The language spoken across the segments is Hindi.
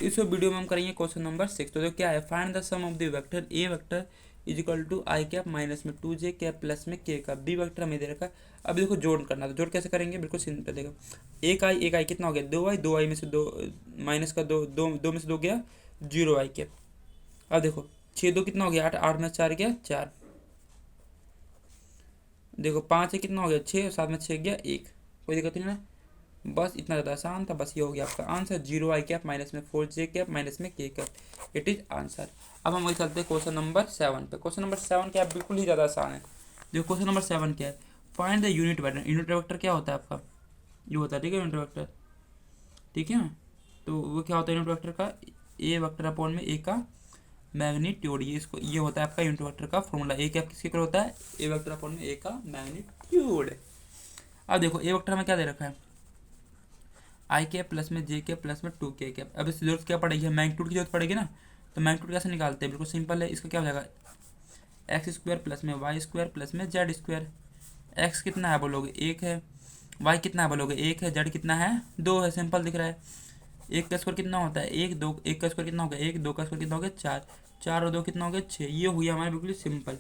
तो इस वीडियो में हम करेंगे क्वेश्चन नंबर 6। तो जो क्या है, find the sum of the vector a vector is equal to I cap minus में 2j कैप प्लस में के का बी वेक्टर हमें दे रखा है। अब देखो जोड़ करना, तो जोड़ कैसे करेंगे, बिल्कुल सिंपल। देखो एक आई कितना हो गया, 2 आई, 2 आई में से 2 माइनस का 2 2 2 में से 2 गया 0 आई कैप। अब देखो 6 2 कितना हो गया 8, 8 में 4 गया 4। देखो 5 है कितना हो गया 6, 7 में 6 गया 1। कोई दिक्कत नहीं ना, बस इतना ज़्यादा आसान था। बस ये हो गया आपका आंसर, 0 आई कैप माइनस में 4j कैप माइनस में के कैप, इट इज आंसर। अब हम वही चलते हैं क्वेश्चन नंबर 7 पे। क्वेश्चन नंबर 7 क्या है, बिल्कुल ही ज़्यादा आसान है। देखो क्वेश्चन नंबर 7 क्या है, find the unit vector. Unit vector क्या होता है आपका, ये होता है, ठीक है, यूनिट वेक्टर, ठीक है। तो वो क्या होता है यूनिट वेक्टर का, ए वेक्टर अपॉन में ए का मैग्नीट्यूड, ये इसको ये होता है आपका यूनिट वेक्टर का फॉर्मूला। ए क्या किसके ऊपर होता है, ए वेक्टर अपॉन में ए का मैग्नीट्यूड। अब देखो ए वेक्टर में क्या दे रखा है, आई कैप प्लस में जे कैप प्लस में 2k कैप। अब इसकी जरूरत क्या पड़ेगी, मैग्नीट्यूड की जरूरत पड़ेगी ना। तो मैग्नीट्यूड कैसे निकालते हैं, बिल्कुल सिंपल है। इसका क्या हो जाएगा, एक्स स्क्वायर प्लस में वाई स्क्वायर प्लस में जेड स्क्वायर। एक्स कितना है बोलोगे 1 है, वाई कितना है बोलोगे 1 है, जेड कितना है 2 है, सिंपल दिख रहा है। एक का स्क्वायर कितना होता है 1, 2, एक का स्क्वायर कितना हो गया 1, 2 का स्क्वायर कितना हो गया 4, 4 और 2 कितना हो गया 6। ये हुई हमारे बिल्कुल सिंपल।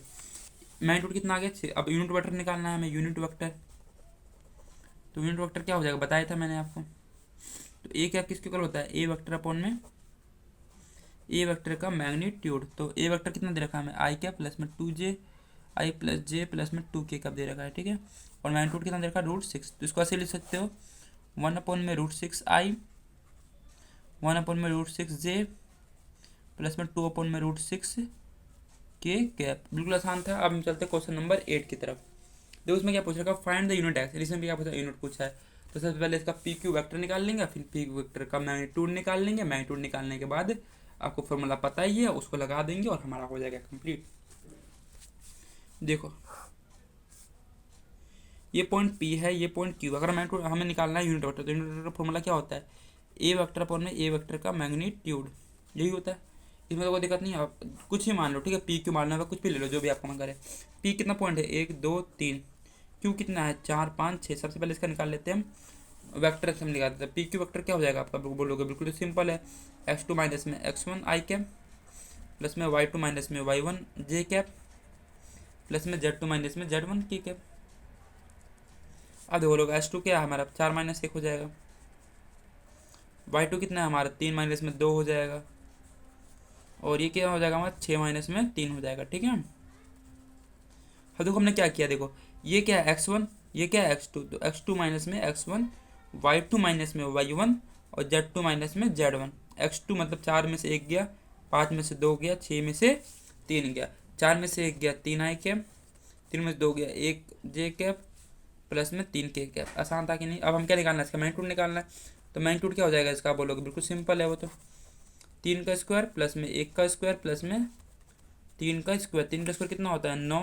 मैग्नीट्यूड कितना आ गया 6। अब यूनिट वेक्टर निकालना है हमें, यूनिट वेक्टर। तो यूनिट वेक्टर क्या हो जाएगा, बताया था मैंने आपको। तो ए क्या किसके इक्वल होता है, ए वेक्टर अपॉन में ए वेक्टर का मैग्नीट्यूड। तो ए वेक्टर कितना दे रखा है हमें, आई क्या प्लस में 2j आई प्लस जे प्लस में 2k कब दे रखा है, ठीक है। और मैग्नीट्यूड कितना दे रखा है √6। तो इसको ऐसे लिख सकते हो, 1 अपॉन में √6 आई, 1 अपॉन में √6j प्लस में 2 अपॉन में √6 के कैप। बिल्कुल आसान था। अब हम चलते हैं क्वेश्चन नंबर 8 की तरफ। देखो उसमें क्या पूछ रखा है, फाइंड द यूनिट एक्स। इसमें भी क्या पूछा, यूनिट पूछा है। तो सबसे पहले इसका पी क्यू वेक्टर निकाल लेंगे, फिर पी क्यू वेक्टर का मैग्नीट्यूड निकाल लेंगे। मैग्नीट्यूड निकालने के बाद आपको फॉर्मूला पता ही है, उसको लगा देंगे और हमारा हो जाएगा कंप्लीट। देखो ये पॉइंट पी है, ये पॉइंट क्यू। अगर मैग्नीट्यूड हमें निकालना है यूनिट वेक्टर, तो यूनिट वेक्टर का फॉर्मूला क्या होता है, ए वेक्टर अपॉन में ए वेक्टर का मैग्नीट्यूड, यही होता है। इसमें तो कोई दिक्कत नहीं है, आप कुछ ही मान लो, ठीक है। पी क्यू मानना होगा, कुछ भी ले लो जो भी आपको मन करे। पी कितना पॉइंट है 1 2 3, क्यू कितना है 4 5 6। सबसे पहले इसका निकाल लेते हैं हम वेक्टर, से हम निकाल देते हैं। पी क्यू वेक्टर क्या हो जाएगा आपका, बोलोगे बिल्कुल सिंपल है, x2 माइनस में x1 आई कैप प्लस में y2 माइनस में y1 जे कैप प्लस में z2 माइनस में z1 की कैप। अब देखो लोग h2 क्या है हमारा 4 माइनस 1 हो जाएगा, y2 कितना है हमारा 3 माइनस में 2 हो जाएगा, और ये क्या हो जाएगा हमारा 6 माइनस में 3 हो जाएगा, ठीक है। अब देखो हमने क्या किया, देखो ये क्या है x1, ये क्या है x2। तो x2 माइनस में x1, y2 माइनस में y1 और z2 माइनस में z1। x2 मतलब 4 में से 1 गया, 5 में से 2 गया, 6 में से 3 गया, 4 में से 1 गया 3 आई कैप, 3 में से 2 गया 1 जे कैप प्लस में 3 के कैप। आसान था कि नहीं। अब हम क्या निकालना है, इसका मैग्नीट्यूड निकालना है। तो मैग्नीट्यूड क्या हो जाएगा इसका, बोलोगे बिल्कुल सिंपल है वो तो, 3 का स्क्वायर प्लस में 1 का स्क्वायर प्लस में 3 का स्क्वायर। 3 का स्क्वायर कितना होता है 9,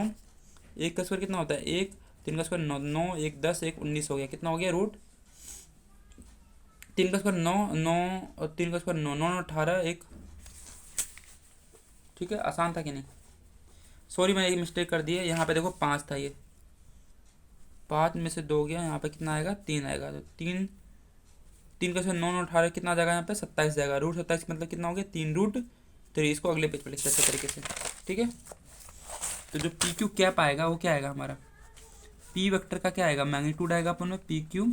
1 का स्क्वायर कितना होता है 1, 3 का स्क्वायर 9, 9 1 10 1 19 हो गया। कितना हो गया रूट 3 का स्क्वायर 9 9 और 3 का स्क्वायर 9 9 18 1, ठीक है। आसान था कि नहीं। सॉरी मैंने एक मिस्टेक कर दी है, यहाँ पे देखो 5 था, ये 5 में से 2 गया, यहाँ पे कितना आएगा 3 आएगा। तो 3 3 का स्क्वायर 9 9 18 कितना आ जाएगा यहाँ पे 27 जाएगा। √27 मतलब कितना हो गया 3√3। इसको अगले पेज पर लिखते हैं अच्छे तरीके से, ठीक है। तो जो पी क्यू कैप आएगा वो क्या आएगा हमारा, पी वेक्टर का क्या आएगा मैग्नीट्यूड आएगा अपन में, P Q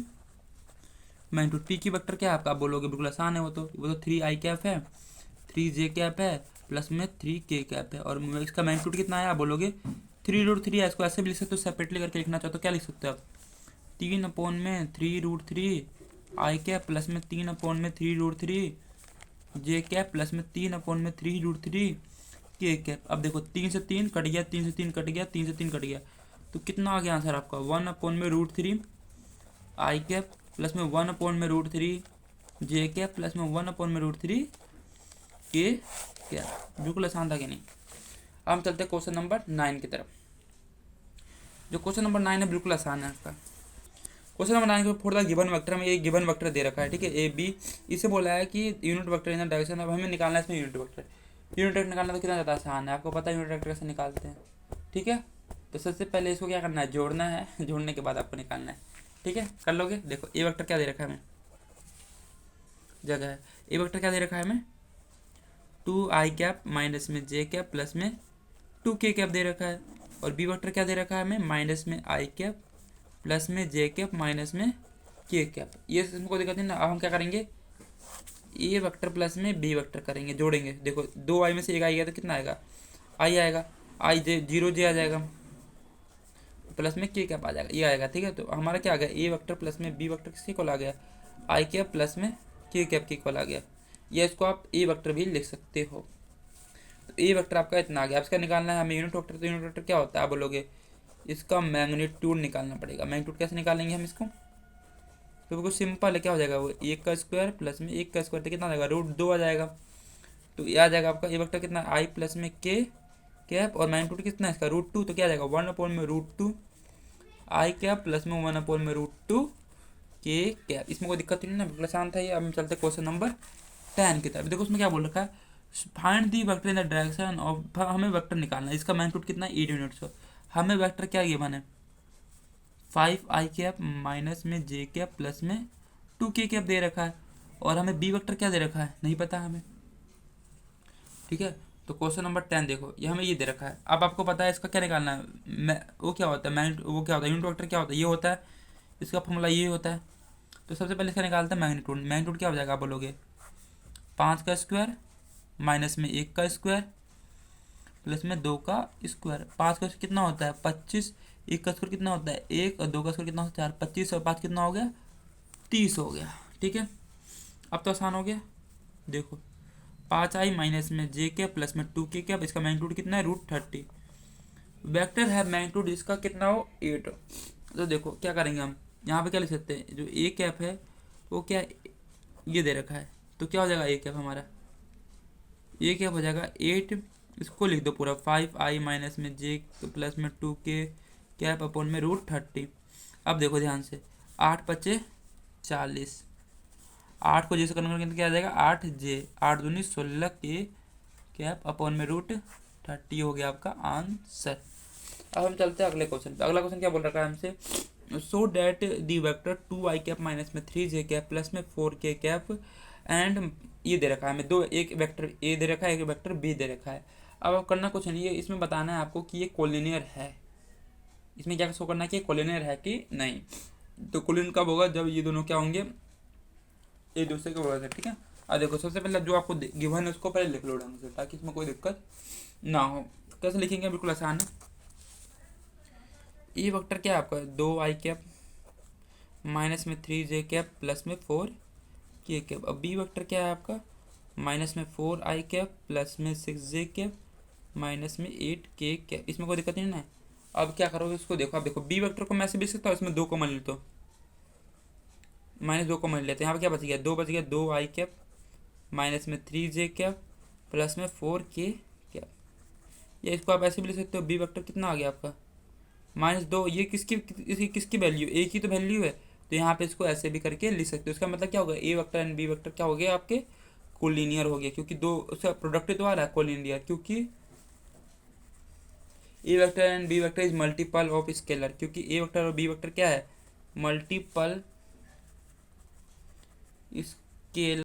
magnitude. P Q vector क्या है आपका, आप बोलोगे बिल्कुल आसान है वो तो 3 आई कैप है, 3 जे कैप है प्लस में 3 के कैप है। और इसका मैग्नीट्यूड कितना है, आप बोलोगे 3√3 है। इसको ऐसे भी लिख सकते हो, सेपरेटली करके लिखना चाहो तो क्या लिख सकते हो आप, 3 अपॉन में 3√3 आई कैप प्लस में 3 अपॉन में 3√3 जे कैप प्लस में 3 अपॉन में 3√3 के कैप। अब देखो 3 से 3 कट गया, 3 से 3 कट गया, 3 से 3 कट गया, तो कितना आ गया आंसर आपका 1 अपॉन में √3 आई कैप प्लस में 1 अपॉन में √3 जे कैप प्लस में 1 अपॉन में √3 के कैप। बिल्कुल आसान था कि नहीं। अब हम चलते हैं क्वेश्चन नंबर 9 की तरफ। जो क्वेश्चन नंबर 9 है बिल्कुल आसान है आपका। क्वेश्चन नंबर 9 को फोर द गिवन वेक्टर में एक गिवन वेक्टर दे रखा है, ठीक है, ए बी। इसे बोला है कि unit vector in the direction. अब हमें निकालना है इसमें यूनिट वेक्टर। यूनिट वेक्टर निकालना तो कितना ज़्यादा आसान है, आपको पता है यूनिट वेक्टर कैसे निकालते हैं, ठीक है। तो सबसे पहले इसको क्या करना है, जोड़ना है, जोड़ने के बाद आपको निकालना है, ठीक है। कर लोगे। देखो ए वेक्टर क्या दे रखा है हमें, जगह है, ए वेक्टर क्या दे रखा है हमें 2i कैप माइनस में जे कैप प्लस में 2k कैप दे रखा है, और बी वेक्टर क्या दे रखा है हमें, माइनस में आई कैप प्लस में जे कैप माइनस में के कैप। ये इसको दिक्कत नहीं ना। अब हम क्या करेंगे, ए वेक्टर प्लस में बी वेक्टर करेंगे, जोड़ेंगे। देखो 2i में से एक आई गया तो कितना आएगा, आई आएगा, आई जे 0j आ जाएगा, प्लस में के कैप आ जाएगा, ये आएगा। ठीक है, तो हमारा क्या आ गया, ए वेक्टर प्लस में बी वेक्टर किसके इक्वल आ गया, आई कैप प्लस में के कैप के इक्वल आ गया। या इसको आप ए वेक्टर भी लिख सकते हो। तो ए वेक्टर आपका इतना आ गया। अब इसका निकालना है हमें यूनिट वेक्टर। तो यूनिट वेक्टर क्या होता है आप बोलोगे, इसका मैग्नीट्यूड निकालना पड़ेगा। मैग्नीट्यूड कैसे निकालेंगे हम इसको, तो बिल्कुल सिंपल है। क्या हो जाएगा, वो 1 का स्क्वायर प्लस में 1 का स्क्वायर, तो कितना आ जाएगा, √2 आ जाएगा। तो ये आ जाएगा आपका ए वेक्टर कितना, आई प्लस में के कैप, और मैग्नीट्यूड कितना है इसका, √2। तो क्या आ जाएगा, 1/√2 आई कैप प्लस में 1/√2 के कैप। इसमें कोई दिक्कत नहीं ना, बिल्कुल आसान था ये। अब हम चलते क्वेश्चन नंबर 10 की तरफ। देखो उसमें क्या बोल रखा है, find the vector in the direction of, हमें वेक्टर निकालना है, इसका मैग्नीट्यूड कितना है 8 यूनिट्स। हमें वेक्टर क्या गिवन है, 5i कैप माइनस में जे कैप प्लस में 2k कैप दे रखा है, और हमें बी वेक्टर क्या दे रखा है, नहीं पता हमें। ठीक है, तो क्वेश्चन नंबर 10 देखो, ये हमें ये दे रखा है। अब आपको पता है इसका क्या निकालना है, वो क्या होता है वो क्या होता है, यूनिट वेक्टर क्या होता है, ये होता है, इसका फॉर्मूला ये होता है। तो सबसे पहले इसका निकालते हैं मैग्नीट्यूड। मैग्नीट्यूड क्या हो जाएगा आप बोलोगे, 5 का स्क्वायर माइनस में 1 का स्क्वायर प्लस में 2 का स्क्वायर। 5 का स्क्वायर कितना होता है 25, 1 का स्क्वायर कितना होता है 1, और 2 का स्क्वायर कितना होता है 4। 25 और 5 कितना हो गया, 30 हो गया। ठीक है, अब तो आसान हो गया। देखो 5i माइनस में जे के प्लस में 2k के, अब इसका मैग्नीट्यूड कितना है, √30। वेक्टर है मैग्नीट्यूड इसका कितना हो, 8। तो देखो क्या करेंगे हम, यहाँ पे क्या लिख सकते हैं, जो ए कैप है वो क्या ये दे रखा है, तो क्या हो जाएगा ए कैप हमारा, ए कैप हो जाएगा 8। इसको लिख दो पूरा, 5i माइनस में जे प्लस में 2k कैप अपॉन में √30। अब देखो ध्यान से, 8×5=40, 8 को जैसे कन्वर्ट करके क्या आ जाएगा, 8j, 8×2=16 के कैप अपॉन में √30 हो गया आपका आंसर। अब हम चलते हैं अगले क्वेश्चन पे। अगला क्वेश्चन क्या बोल रखा है हमसे, so that the vector 2i cap minus में 3j कैप प्लस में 4k कैप एंड, ये दे रखा है हमें, दो, एक वेक्टर ए दे रखा है, एक वेक्टर बी दे रखा है। अब करना कुछ नहीं है, इसमें बताना है आपको कि ये कोलिनियर है। इसमें क्या शो करना है कि कोलिनियर है कि नहीं। तो कोलिनियर कब होगा, जब ये दोनों क्या होंगे, एक दूसरे के बराबर। ठीक है, अब देखो सबसे पहले जो आपको गिवन है उसको पहले लिख लो ढंग से, ताकि इसमें कोई दिक्कत ना हो। कैसे लिखेंगे, बिल्कुल आसान है। ए वेक्टर क्या है आपका, 2i कैप माइनस में 3j कैप प्लस में 4k कैप। अब बी वेक्टर क्या है आपका, माइनस में 4i कैप प्लस में 6j कैप माइनस में 8k कैप। इसमें कोई दिक्कत नहीं ना है। अब क्या करोगे इसको, देखो अब देखो बी वेक्टर को मैं ऐसे भी सकता हूँ, इसमें 2 कॉमन ले तो -2 कॉमन लेते हैं। यहाँ पे क्या बच गया, 2 बच गया, 2i कैप माइनस में 3j कैप प्लस में 4k कैप। या इसको आप ऐसे भी ले सकते हो, बी वेक्टर कितना आ गया आपका, -2। ये किसकी वैल्यू, एक ही तो वैल्यू है, तो यहाँ पे इसको ऐसे भी करके लिख सकते हो। इसका मतलब क्या होगा, ए वेक्टर एंड बी वेक्टर क्या हो गया आपके, कोलिनियर हो गया, क्योंकि दो उसका प्रोडक्ट तो आ रहा है कोलिनियर, क्योंकि A vector and B vector is multiple of scalar, क्योंकि ए वेक्टर और बी वेक्टर क्या है, मल्टीपल स्केलर